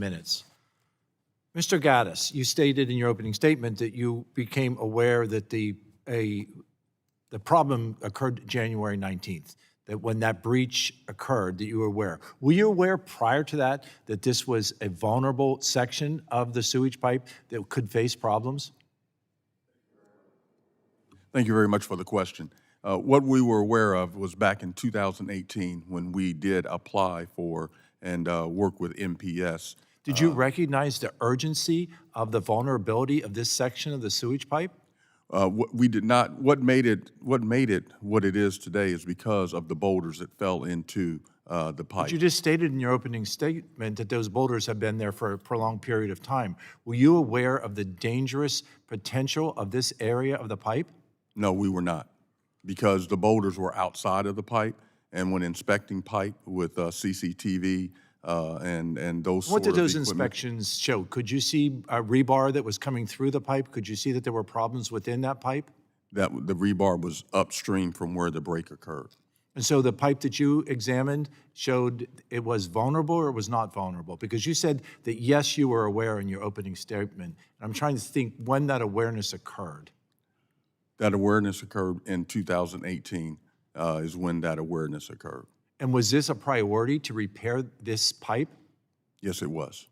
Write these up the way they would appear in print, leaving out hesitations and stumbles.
minutes. Mr. Gaddis, you stated in your opening statement that you became aware that the problem occurred January 19th, that when that breach occurred, that you were aware. Were you aware prior to that that this was a vulnerable section of the sewage pipe that could face problems? Thank you very much for the question. What we were aware of was back in 2018 when we did apply for and work with MPS. Did you recognize the urgency of the vulnerability of this section of the sewage pipe? We did not. What made it what it is today is because of the boulders that fell into the pipe. But you just stated in your opening statement that those boulders have been there for a prolonged period of time. Were you aware of the dangerous potential of this area of the pipe? No, we were not, because the boulders were outside of the pipe, and when inspecting pipe with CCTV and those What sort did of those equipment, inspections show? Could you see a rebar that was coming through the pipe? Could you see that there were problems within that pipe? that the rebar was upstream from where the break occurred. And so the pipe that you examined showed it was vulnerable or it was not vulnerable? Because you said that, yes, you were aware in your opening statement. I'm trying to think when that awareness occurred. That awareness occurred in 2018 is when that awareness occurred. And was this a priority to repair this pipe? Yes, it was.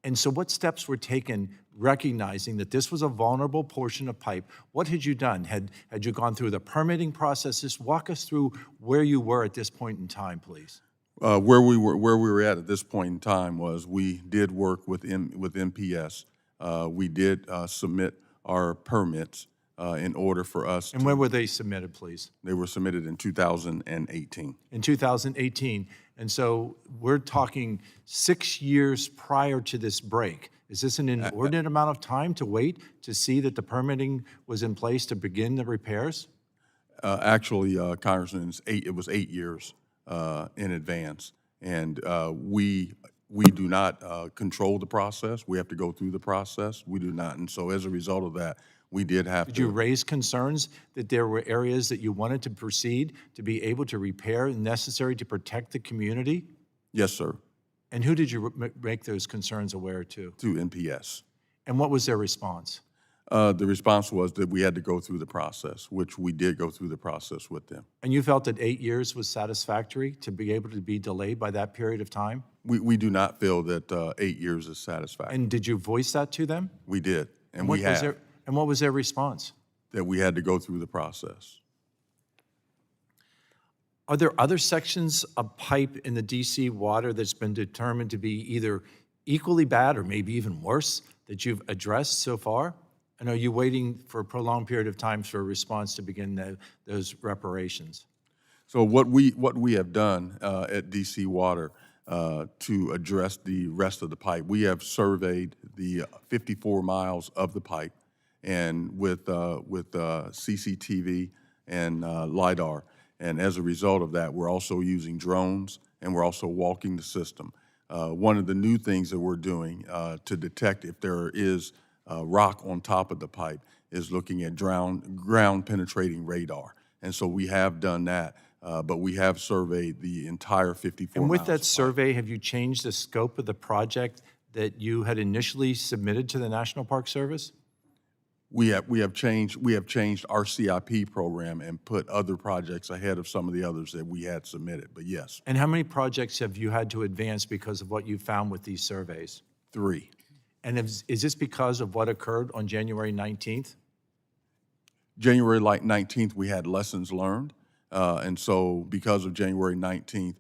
And so what steps were taken recognizing that this was a vulnerable portion of pipe? What had you done? Had you gone through the permitting process? Just walk us through where you were at this point in time, please. Where we were at this point in time was we did work with MPS. We did submit our permits in order for us And when were they submitted, please? They were submitted in 2018. In 2018. And so we're talking 6 years prior to this break. Is this an inordinate amount of time to wait to see that the permitting was in place to begin the repairs? Actually, Congressman, it was 8 years in advance. And we do not control the process. We have to go through the process. We do not. And so as a result of that, we did have to. Did you raise concerns that there were areas that you wanted to proceed to be able to repair necessary to protect the community? Yes, sir. And who did you make those concerns aware to? Through NPS. And what was their response? The response was that we had to go through the process, which we did go through the process with them. And you felt that 8 years was satisfactory to be able to be delayed by that period of time? We do not feel that 8 years is satisfactory. And did you voice that to them? We did, and what we have. And what was their response? That we had to go through the process. Are there other sections of pipe in the DC water that's been determined to be either equally bad or maybe even worse that you've addressed so far? And are you waiting for a prolonged period of time for a response to begin those reparations? So what we have done at DC Water to address the rest of the pipe, we have surveyed the 54 miles of the pipe, and with CCTV and LIDAR. And as a result of that, we're also using drones, and we're also walking the system. One of the new things that we're doing to detect if there is rock on top of the pipe is looking at ground penetrating radar. And so we have done that, but we have surveyed the entire 54 miles. And with that survey, have you changed the scope of the project that you had initially submitted to the National Park Service? We have changed our CIP program and put other projects ahead of some of the others that we had submitted, but yes. And how many projects have you had to advance because of what you found with these surveys? 3. And is this because of what occurred on January 19th? January 19th, we had lessons learned. And so because of January 19th,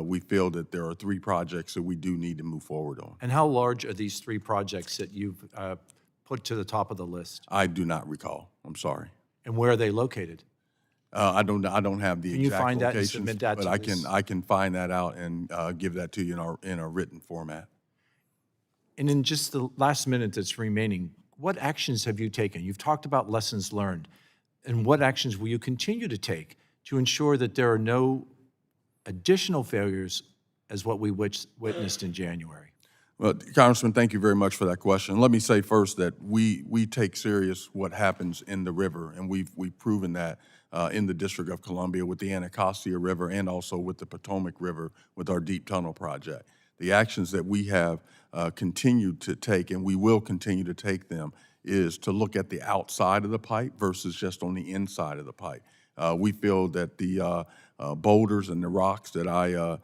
we feel that there are 3 projects that we do need to move forward on. And how large are these 3 projects that you've put to the top of the list? I do not recall. I'm sorry. And where are they located? I don't have the Can you exact find that and locations, submit that but to I can find that out and give that to you in a written format. And in just the last minute that's remaining, what actions have you taken? You've talked about lessons learned. And what actions will you continue to take to ensure that there are no additional failures as what we witnessed in January? Well, Congressman, thank you very much for that question. Let me say first that we take serious what happens in the river, and we've proven that in the District of Columbia with the Anacostia River and also with the Potomac River with our Deep Tunnel project. The actions that we have continue to take, and we will continue to take them, is to look at the outside of the pipe versus just on the inside of the pipe. We feel that the boulders and the rocks that I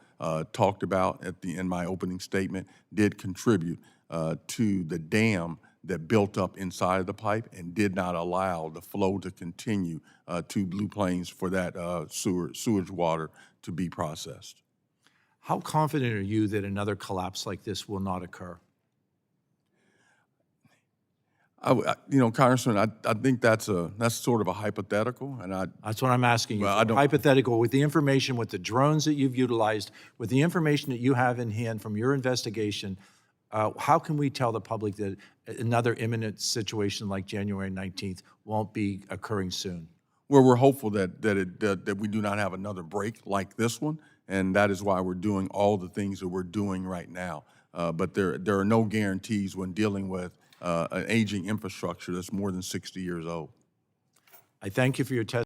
talked about in my opening statement did contribute to the dam that built up inside of the pipe and did not allow the flow to continue to Blue Plains for that sewage water to be processed. How confident are you that another collapse like this will not occur? Congressman, I think that's sort of a hypothetical, and That's what I'm asking you Well, for. I don't- Hypothetical, with the information, with the drones that you've utilized, with the information that you have in hand from your investigation, how can we tell the public that another imminent situation like January 19th won't be occurring soon? Well, we're hopeful that we do not have another break like this one, and that is why we're doing all the things that we're doing right now. But there are no guarantees when dealing with an aging infrastructure that's more than 60 years old. I thank you for your testimony.